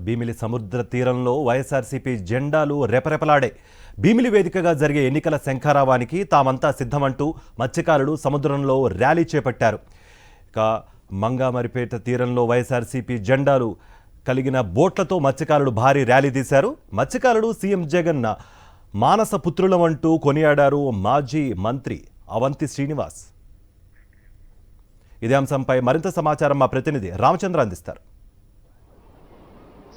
భీమిలి సముద్ర తీరంలో వైఎస్ఆర్సీపీ జెండాలు రెపరెపలాడే. భీమిలి వేదికగా జరిగే ఎన్నికల శంఖారావానికి తామంతా సిద్ధమంటూ మత్స్యకారులు సముద్రంలో ర్యాలీ చేపట్టారు. ఇక మంగామరిపేట తీరంలో వైఎస్ఆర్సీపీ జెండాలు కలిగిన బోట్లతో మత్స్యకారులు భారీ ర్యాలీ తీశారు. మత్స్యకారులు సీఎం జగన్ మానస పుత్రులమంటూ కొనియాడారు మాజీ మంత్రి అవంతి శ్రీనివాస్. ఇదే అంశంపై మరింత సమాచారం మా ప్రతినిధి రామచంద్ర అందిస్తారు.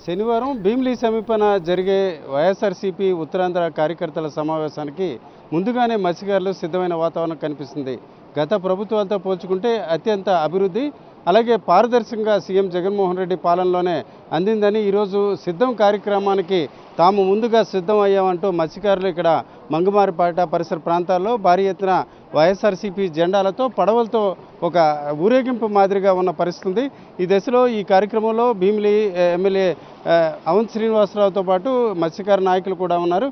శనివారం భీమిలి సమీపన జరిగే వైఎస్ఆర్సీపీ ఉత్తరాంధ్ర కార్యకర్తల సమావేశానికి ముందుగానే మత్స్యకారులు సిద్ధమైన వాతావరణం కనిపిస్తుంది. గత ప్రభుత్వాలతో పోల్చుకుంటే అత్యంత అభివృద్ధి అలాగే పారదర్శకంగా సీఎం జగన్మోహన్ రెడ్డి పాలనలోనే అందిందని ఈరోజు సిద్ధం కార్యక్రమానికి తాము ముందుగా సిద్ధం అయ్యామంటూ మత్స్యకారులు ఇక్కడ మంగమారిపేట పరిసర ప్రాంతాల్లో భారీ ఎత్తున వైఎస్ఆర్సీపీ జెండాలతో పడవలతో ఒక ఊరేగింపు మాదిరిగా ఉన్న పరిస్థితి. ఈ దశలో ఈ కార్యక్రమంలో భీమిలి ఎమ్మెల్యే అవంతి శ్రీనివాసరావుతో పాటు మత్స్యకార నాయకులు కూడా ఉన్నారు.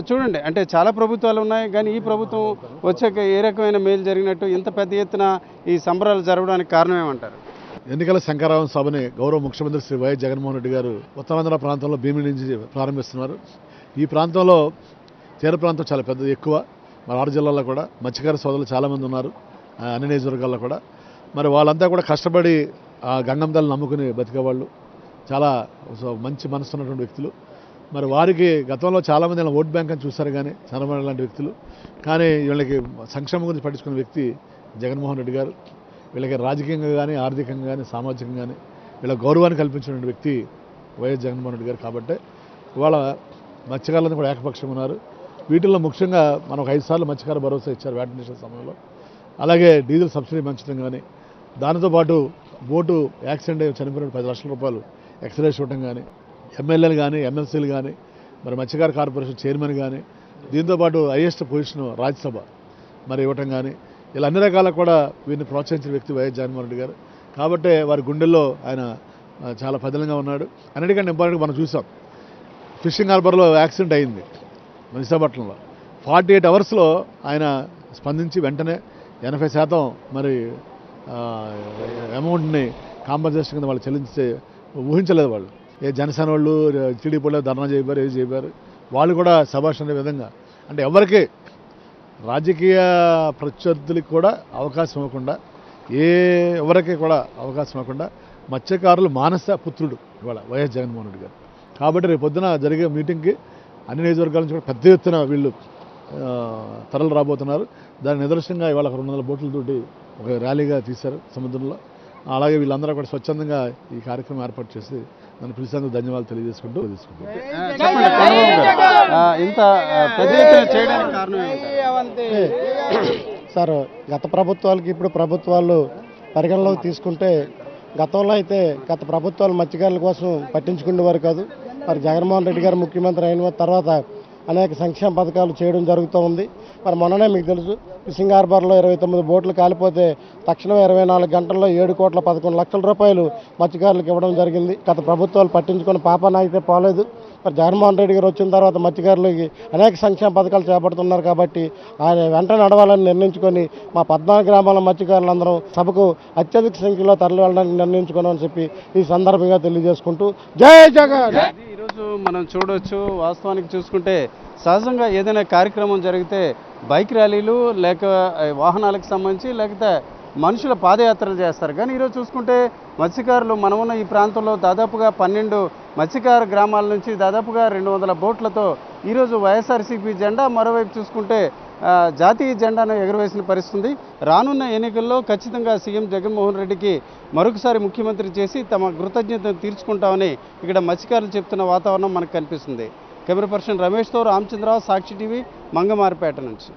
చూడండి, అంటే చాలా ప్రభుత్వాలు ఉన్నాయి, కానీ ఈ ప్రభుత్వం వచ్చాక ఏ రకమైన మేలు జరిగినట్టు ఇంత పెద్ద ఎత్తున ఈ సంబరాలు జరగడానికి కారణం ఏమంటారు? ఎన్నికల శంకరావం సభని గౌరవ ముఖ్యమంత్రి శ్రీ వైఎస్ జగన్మోహన్ రెడ్డి గారు ఉత్తరాంధ్ర ప్రాంతంలో భీమిలి నుంచి ప్రారంభిస్తున్నారు. ఈ ప్రాంతంలో తీర ప్రాంతం చాలా పెద్ద ఎక్కువ. మరి 6 జిల్లాల్లో కూడా మత్స్యకార సోదరులు చాలామంది ఉన్నారు, అన్ని నియోజకవర్గాల్లో కూడా. మరి వాళ్ళంతా కూడా కష్టపడి ఆ గంగమ్మతల్ని నమ్ముకుని బతికేవాళ్ళు, చాలా మంచి మనసు ఉన్నటువంటి వ్యక్తులు. మరి వారికి గతంలో చాలామంది ఓట్ బ్యాంక్ అని చూశారు, కానీ చంద్రబాబు లాంటి వ్యక్తులు. కానీ వీళ్ళకి సంక్షేమం గురించి పట్టించుకున్న వ్యక్తి జగన్మోహన్ రెడ్డి గారు. వీళ్ళకి రాజకీయంగా కానీ ఆర్థికంగా కానీ సామాజికంగా కానీ వీళ్ళ గౌరవాన్ని కల్పించిన వ్యక్తి వైఎస్ జగన్మోహన్ రెడ్డి గారు. కాబట్టి ఇవాళ మత్స్యకారులందరూ కూడా ఏకపక్షం ఉన్నారు. వీటిల్లో ముఖ్యంగా మనకు 5 సార్లు మత్స్యకార భరోసా ఇచ్చారు వ్యాటినేషన్ సమయంలో. అలాగే డీజిల్ సబ్సిడీ పెంచడం కానీ, దానితో పాటు బోటు యాక్సిడెంట్ అయ్యి చనిపోయిన 10 లక్షల రూపాయలు ఎక్స్రేస్ ఇవ్వడం కానీ, ఎమ్మెల్యేలు కానీ ఎమ్మెల్సీలు కానీ, మరి మత్స్యకార కార్పొరేషన్ చైర్మన్ కానీ, దీంతోపాటు హైయెస్ట్ పొజిషన్ రాజ్యసభ మరి ఇవ్వటం కానీ, ఇలా అన్ని రకాలకు కూడా వీరిని ప్రోత్సహించిన వ్యక్తి వైఎస్ జగన్మోహన్ రెడ్డి గారు. కాబట్టి వారి గుండెల్లో ఆయన చాలా పదిలంగా ఉన్నాడు. అన్నిటికంటే ఇంపార్టెంట్గా మనం చూసాం, ఫిషింగ్ హార్బర్లో యాక్సిడెంట్ అయింది విశాఖపట్నంలో. 48 అవర్స్లో ఆయన స్పందించి వెంటనే 80% మరి అమౌంట్ని కాంపన్సేషన్ కింద వాళ్ళు చెల్లించే ఊహించలేదు వాళ్ళు. ఏ జనసేన వాళ్ళు టీడీపీలో ధర్నా చేయబారు, ఏది చేయబారు, వాళ్ళు కూడా శభాష్ అనే విధంగా. అంటే ఎవరికి రాజకీయ ప్రత్యర్థులకు కూడా అవకాశం ఇవ్వకుండా, ఎవరికి కూడా అవకాశం ఇవ్వకుండా మత్స్యకారులు మానస పుత్రుడు ఇవాళ వైఎస్ జగన్మోహన్ రెడ్డి గారు. కాబట్టి రేపు పొద్దున జరిగే మీటింగ్కి అన్ని నియోజకవర్గాల నుంచి కూడా పెద్ద ఎత్తున వీళ్ళు తరలి రాబోతున్నారు. దాని నిదర్శనంగా ఇవాళ 200 బోట్లతోటి ఒక ర్యాలీగా తీశారు సముద్రంలో. అలాగే వీళ్ళందరూ కూడా స్వచ్ఛందంగా ఈ కార్యక్రమం ఏర్పాటు చేసి నన్ను పిలిచేందుకు ధన్యవాదాలు తెలియజేసుకుంటూ ఇంత పెద్ద ఎత్తున చేయడానికి కారణం సార్, గత ప్రభుత్వాలకి ఇప్పుడు ప్రభుత్వాలు పరిగణలోకి తీసుకుంటే, గతంలో అయితే గత ప్రభుత్వాలు మత్స్యకారుల కోసం పట్టించుకునేవారు కాదు. మరి జగన్మోహన్ రెడ్డి గారు ముఖ్యమంత్రి అయిన తర్వాత అనేక సంక్షేమ పథకాలు చేయడం జరుగుతూ ఉంది. మరి మొన్ననే మీకు తెలుసు, ఫిషింగ్ హార్బర్లో 29 బోట్లు కాలిపోతే తక్షణం 24 గంటల్లో 7,11 లక్షల రూపాయలు మత్స్యకారులకు ఇవ్వడం జరిగింది. గత ప్రభుత్వాలు పట్టించుకుని పాపాన అయితే పోలేదు. మరి జగన్మోహన్ రెడ్డి గారు వచ్చిన తర్వాత మత్స్యకారులకి అనేక సంక్షేమ పథకాలు చేపడుతున్నారు. కాబట్టి ఆయన వెంట నడవాలని నిర్ణయించుకొని మా 14 గ్రామాల మత్స్యకారులందరం సభకు అత్యధిక సంఖ్యలో తరలి వెళ్ళడానికి నిర్ణయించుకున్నామని చెప్పి ఈ సందర్భంగా తెలియజేసుకుంటూ జై జగన్. ఈరోజు మనం చూడవచ్చు, వాస్తవానికి చూసుకుంటే సహజంగా ఏదైనా కార్యక్రమం జరిగితే బైక్ ర్యాలీలు లేక వాహనాలకు సంబంధించి లేకపోతే మనుషుల పాదయాత్రలు చేస్తారు. కానీ ఈరోజు చూసుకుంటే మత్స్యకారులు మనమున్న ఈ ప్రాంతంలో దాదాపుగా 12 మత్స్యకార గ్రామాల నుంచి దాదాపుగా 200 బోట్లతో ఈరోజు వైఎస్ఆర్సీపీ జెండా, మరోవైపు చూసుకుంటే జాతీయ జెండాను ఎగురవేసిన పరిస్థితి. రానున్న ఎన్నికల్లో ఖచ్చితంగా సీఎం జగన్మోహన్ రెడ్డికి మరొకసారి ముఖ్యమంత్రి చేసి తమ కృతజ్ఞతను తీర్చుకుంటామని ఇక్కడ మత్స్యకారులు చెప్తున్న వాతావరణం మనకు కనిపిస్తుంది. కెమెరా పర్సన్ రమేష్తో రామచంద్రరావు, సాక్షి టీవీ, మంగమారిపేట నుంచి.